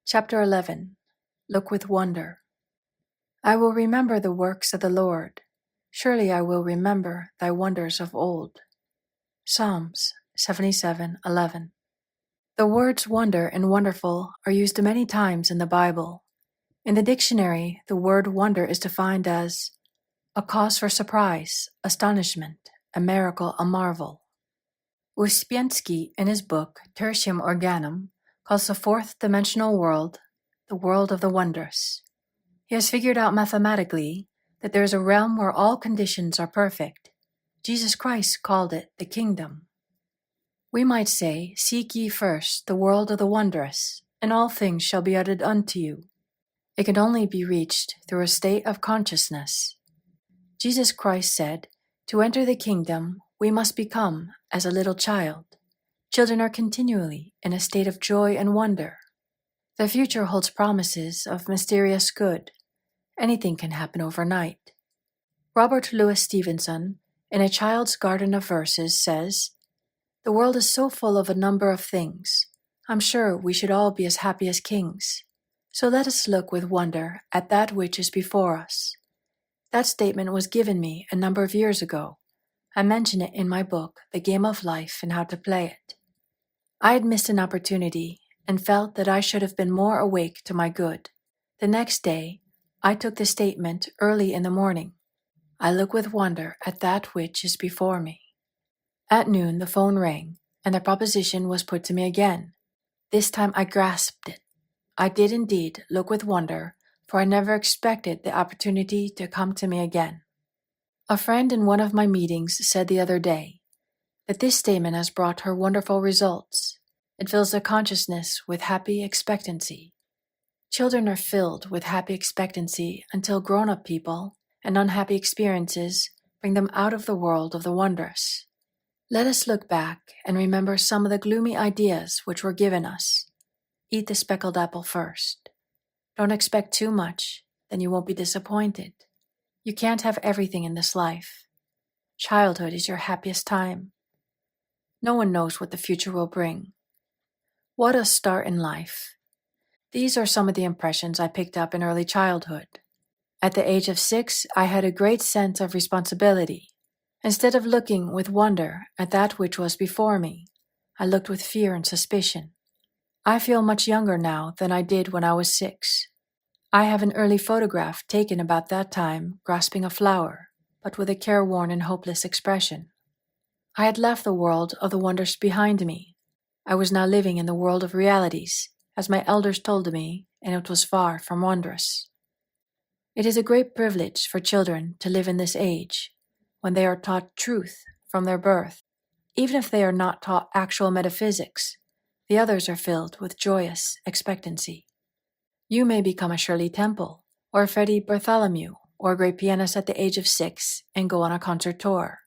Chapter 11. Look with wonder. I will remember the works of the Lord. Surely I will remember thy wonders of old. Psalms 77:11. The words wonder and wonderful are used many times in the Bible. In the dictionary, the word wonder is defined as a cause for surprise, astonishment, a miracle, a marvel. Uspensky, in his book Tertium Organum, calls the fourth dimensional world the world of the wondrous. He has figured out mathematically that there is a realm where all conditions are perfect. Jesus Christ called it the kingdom. We might say, seek ye first the world of the wondrous, and all things shall be added unto you. It can only be reached through a state of consciousness. Jesus Christ said, to enter the kingdom, we must become as a little child. Children are continually in a state of joy and wonder. The future holds promises of mysterious good. Anything can happen overnight. Robert Louis Stevenson, in A Child's Garden of Verses, says, the world is so full of a number of things. I'm sure we should all be as happy as kings. So let us look with wonder at that which is before us. That statement was given me a number of years ago. I mention it in my book, The Game of Life and How to Play It. I had missed an opportunity and felt that I should have been more awake to my good. The next day, I took the statement early in the morning. I look with wonder at that which is before me. At noon, the phone rang, and the proposition was put to me again. This time I grasped it. I did indeed look with wonder, for I never expected the opportunity to come to me again. A friend in one of my meetings said the other day that this statement has brought her wonderful results. It fills the consciousness with happy expectancy. Children are filled with happy expectancy until grown-up people and unhappy experiences bring them out of the world of the wondrous. Let us look back and remember some of the gloomy ideas which were given us. Eat the speckled apple first. Don't expect too much, then you won't be disappointed. You can't have everything in this life. Childhood is your happiest time. No one knows what the future will bring. What a start in life. These are some of the impressions I picked up in early childhood. At the age of 6, I had a great sense of responsibility. Instead of looking with wonder at that which was before me, I looked with fear and suspicion. I feel much younger now than I did when I was 6. I have an early photograph taken about that time grasping a flower, but with a careworn and hopeless expression. I had left the world of the wonders behind me. I was now living in the world of realities, as my elders told me, and it was far from wondrous. It is a great privilege for children to live in this age, when they are taught truth from their birth. Even if they are not taught actual metaphysics, the others are filled with joyous expectancy. You may become a Shirley Temple, or a Freddie Bartholomew, or a great pianist at the age of 6 and go on a concert tour.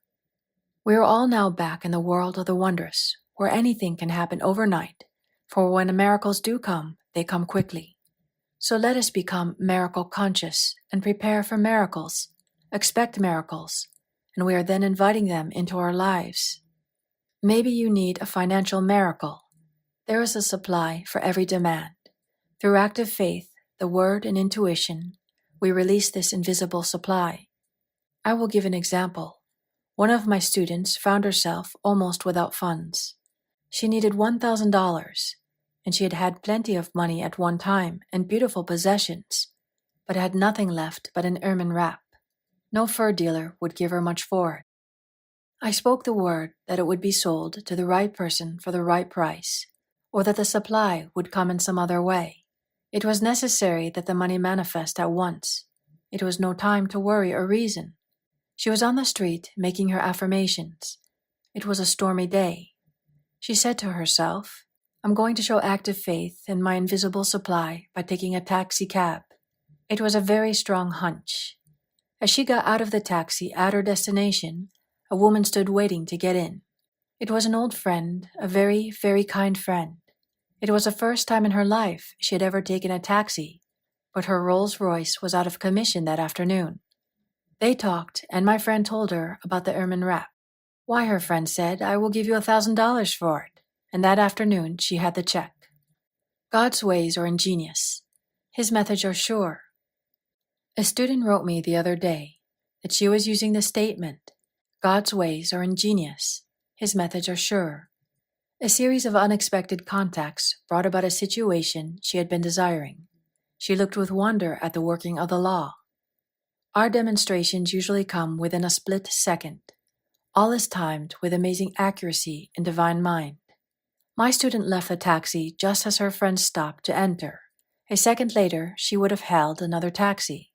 We are all now back in the world of the wondrous, where anything can happen overnight, for when the miracles do come, they come quickly. So let us become miracle conscious and prepare for miracles, expect miracles, and we are then inviting them into our lives. Maybe you need a financial miracle. There is a supply for every demand. Through active faith, the word and intuition, we release this invisible supply. I will give an example. One of my students found herself almost without funds. She needed $1,000, and she had had plenty of money at one time and beautiful possessions, but had nothing left but an ermine wrap. No fur dealer would give her much for it. I spoke the word that it would be sold to the right person for the right price, or that the supply would come in some other way. It was necessary that the money manifest at once. It was no time to worry or reason. She was on the street making her affirmations. It was a stormy day. She said to herself, I'm going to show active faith in my invisible supply by taking a taxi cab. It was a very strong hunch. As she got out of the taxi at her destination, a woman stood waiting to get in. It was an old friend, a very, very kind friend. It was the first time in her life she had ever taken a taxi, but her Rolls-Royce was out of commission that afternoon. They talked, and my friend told her about the ermine wrap. Why, her friend said, I will give you $1,000 for it, and that afternoon she had the check. God's ways are ingenious. His methods are sure. A student wrote me the other day that she was using the statement, God's ways are ingenious. His methods are sure. A series of unexpected contacts brought about a situation she had been desiring. She looked with wonder at the working of the law. Our demonstrations usually come within a split second. All is timed with amazing accuracy and divine mind. My student left the taxi just as her friend stopped to enter. A second later, she would have hailed another taxi.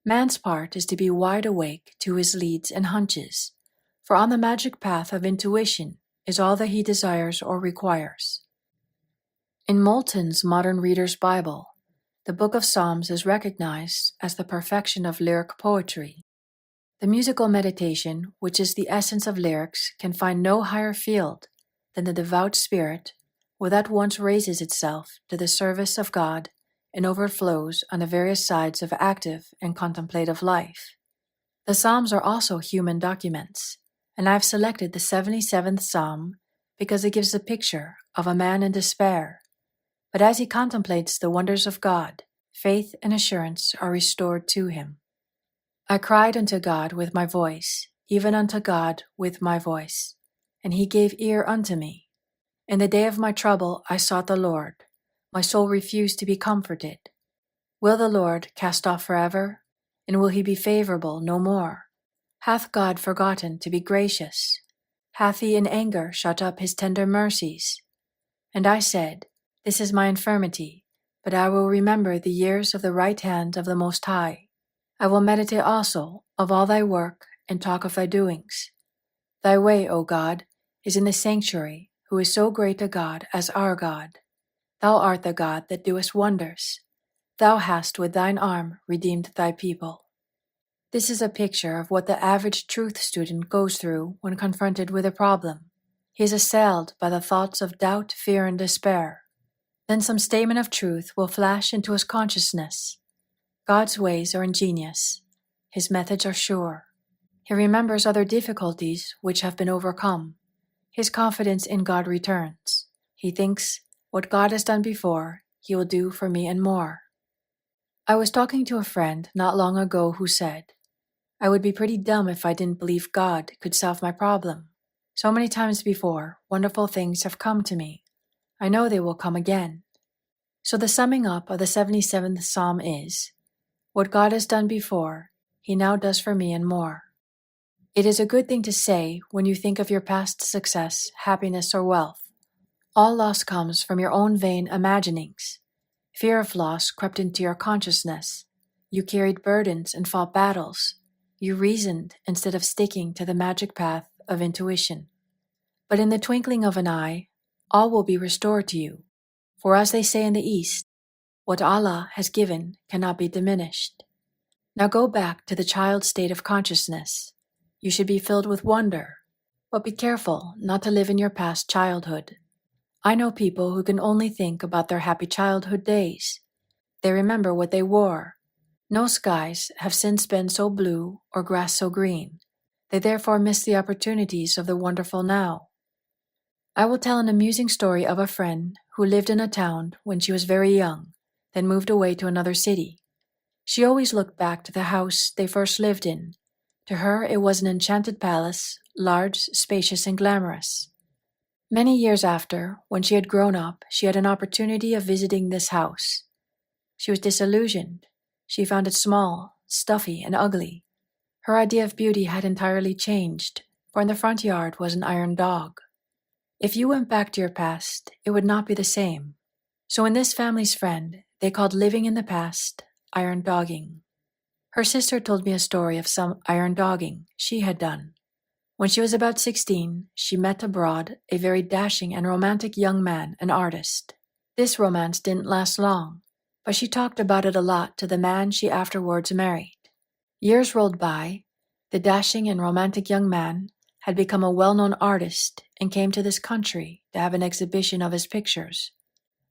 Man's part is to be wide awake to his leads and hunches, for on the magic path of intuition is all that he desires or requires. In Moulton's Modern Reader's Bible, the Book of Psalms is recognized as the perfection of lyric poetry. The musical meditation, which is the essence of lyrics, can find no higher field than the devout spirit, who at once raises itself to the service of God and overflows on the various sides of active and contemplative life. The Psalms are also human documents, and I have selected the 77th Psalm because it gives a picture of a man in despair. But as he contemplates the wonders of God, faith and assurance are restored to him. I cried unto God with my voice, even unto God with my voice, and he gave ear unto me. In the day of my trouble I sought the Lord. My soul refused to be comforted. Will the Lord cast off forever? And will he be favorable no more? Hath God forgotten to be gracious? Hath he in anger shut up his tender mercies? And I said, This is my infirmity, but I will remember the years of the right hand of the Most High. I will meditate also of all thy work and talk of thy doings. Thy way, O God, is in the sanctuary, who is so great a God as our God. Thou art the God that doest wonders. Thou hast with thine arm redeemed thy people. This is a picture of what the average truth student goes through when confronted with a problem. He is assailed by the thoughts of doubt, fear, and despair. Then some statement of truth will flash into his consciousness. God's ways are ingenious. His methods are sure. He remembers other difficulties which have been overcome. His confidence in God returns. He thinks, what God has done before, he will do for me and more. I was talking to a friend not long ago who said, I would be pretty dumb if I didn't believe God could solve my problem. So many times before, wonderful things have come to me. I know they will come again. So the summing up of the 77th Psalm is, what God has done before, he now does for me and more. It is a good thing to say when you think of your past success, happiness, or wealth. All loss comes from your own vain imaginings. Fear of loss crept into your consciousness. You carried burdens and fought battles. You reasoned instead of sticking to the magic path of intuition. But in the twinkling of an eye, all will be restored to you. For as they say in the East, what Allah has given cannot be diminished. Now go back to the child state of consciousness. You should be filled with wonder, but be careful not to live in your past childhood. I know people who can only think about their happy childhood days. They remember what they wore. No skies have since been so blue or grass so green. They therefore miss the opportunities of the wonderful now. I will tell an amusing story of a friend who lived in a town when she was very young, then moved away to another city. She always looked back to the house they first lived in. To her it was an enchanted palace, large, spacious, and glamorous. Many years after, when she had grown up, she had an opportunity of visiting this house. She was disillusioned. She found it small, stuffy, and ugly. Her idea of beauty had entirely changed, for in the front yard was an iron dog. If you went back to your past, it would not be the same. So in this family's friend, they called living in the past iron dogging. Her sister told me a story of some iron dogging she had done. When she was about 16, she met abroad a very dashing and romantic young man, an artist. This romance didn't last long, but she talked about it a lot to the man she afterwards married. Years rolled by. The dashing and romantic young man had become a well-known artist and came to this country to have an exhibition of his pictures.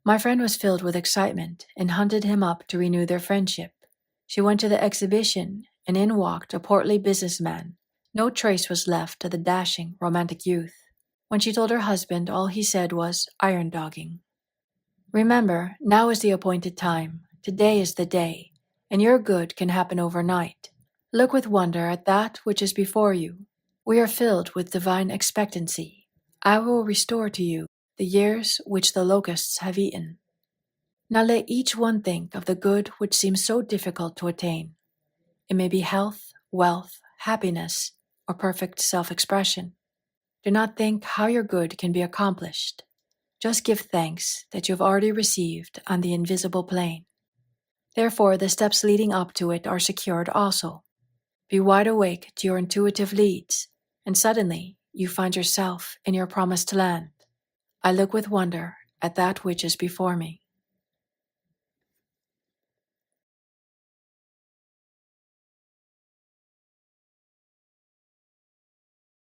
My friend was filled with excitement and hunted him up to renew their friendship. She went to the exhibition, and in walked a portly businessman. No trace was left of the dashing, romantic youth. When she told her husband, all he said was iron dogging. Remember, now is the appointed time. Today is the day, and your good can happen overnight. Look with wonder at that which is before you. We are filled with divine expectancy. I will restore to you the years which the locusts have eaten. Now let each one think of the good which seems so difficult to attain. It may be health, wealth, happiness, or perfect self-expression. Do not think how your good can be accomplished. Just give thanks that you have already received on the invisible plane. Therefore, the steps leading up to it are secured also. Be wide awake to your intuitive leads, and suddenly you find yourself in your promised land. I look with wonder at that which is before me.